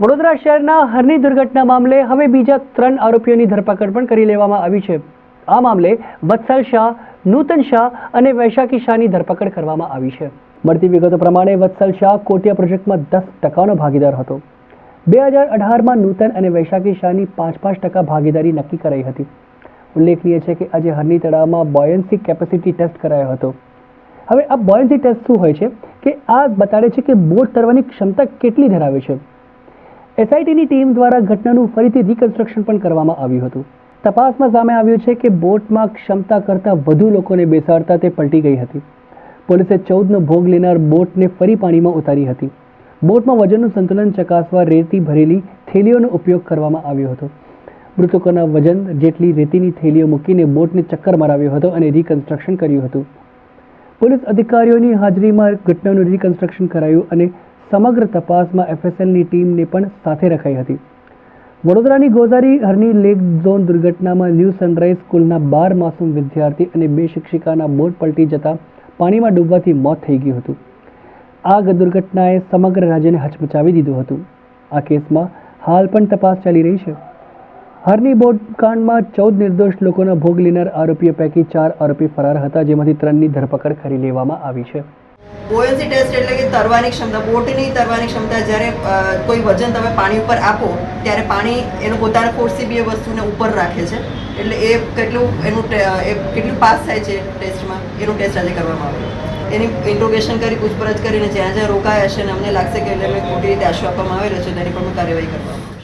વડોદરા શહેરના હરની દુર્ઘટના મામલે હવે બીજા 3 આરોપીઓની ધરપકડ પણ કરી લેવામાં આવી છે। આ મામલે વત્સલ શાહ, નૂતન શાહ અને વૈશાખી શાહની ધરપકડ કરવામાં આવી છે। મળતી વિગતો પ્રમાણે વત્સલ શાહ કોટિયા પ્રોજેક્ટમાં 10% ભાગીદાર હતો। 2018માં નૂતન અને વૈશાખી શાહની 5% ભાગીદારી નક્કી કરાઈ હતી। ઉલ્લેખનીય છે કે આજે હરની તળાવમાં બોયન્સી કેપેસિટી ટેસ્ટ કરાયો હતો। હવે આ બોયન્સી ટેસ્ટ શું હોય છે કે આ બતાડે છે કે બોટ તરવાની ક્ષમતા કેટલી ધરાવે છે। એસઆઈટીની ટીમ દ્વારા ઘટનાનું ફરીથી રિકન્સ્ટ્રક્શન પણ કરવામાં આવ્યું હતું। તપાસમાં સામે આવ્યું છે કે બોટમાં ક્ષમતા કરતાં વધુ લોકોને બેસાડતા તે પલટી ગઈ હતી। પોલીસે 14નો ભોગ લેનાર બોટને ફરી પાણીમાં ઉતારી હતી। બોટમાં વજનનું સંતુલન ચકાસવા રેતી ભરેલી થેલીઓનો ઉપયોગ કરવામાં આવ્યો હતો। મૃતકોના વજન જેટલી રેતીની થેલીઓ મૂકીને બોટને ચક્કર મરાવ્યો હતો અને રિકન્સ્ટ્રક્શન કર્યું હતું। પોલીસ અધિકારીઓની હાજરીમાં ઘટનાનું રિકન્સ્ટ્રક્શન કરાયું અને સમગ્ર તપાસમાં એફએસએલની ટીમને પણ સાથે રખાઈ હતી। વડોદરાની ગોઝારી હરની લેક ઝોન દુર્ઘટનામાં ન્યૂ સનરાઈઝ સ્કૂલના 12 માસૂમ વિદ્યાર્થી અને 2 શિક્ષિકાના બોટ પલટી જતા પાણીમાં ડૂબવાથી મોત થઈ ગયું હતું। આ દુર્ઘટનાએ સમગ્ર રાજ્યને હચમચાવી દીધું હતું। આ કેસમાં હાલ પણ તપાસ ચાલી રહી છે। હરની બોટકાંડમાં 14 નિર્દોષ લોકોના ભોગ લેનાર આરોપીઓ પૈકી 4 આરોપી ફરાર હતા, જેમાંથી 3ની ધરપકડ કરી લેવામાં આવી છે। બોયન્સી ટેસ્ટ એટલે કે તરવાની ક્ષમતા, બોટની તરવાની ક્ષમતા। જ્યારે કોઈ વજન તમે પાણી ઉપર આપો ત્યારે પાણી એનું પોતાના ફોર્સથી બી એ વસ્તુને ઉપર રાખે છે, એટલે એ કેટલું પાસ થાય છે ટેસ્ટમાં, એનું ટેસ્ટ આજે કરવામાં આવ્યું। એની ઇન્ટ્રોગેશન કરી, પૂછપરછ કરીને જ્યાં જ્યાં રોકાયા છે અને અમને લાગશે કે એટલે ખોટી રીતે આશરો આપવામાં આવેલો છે તેની પણ કાર્યવાહી કરવામાં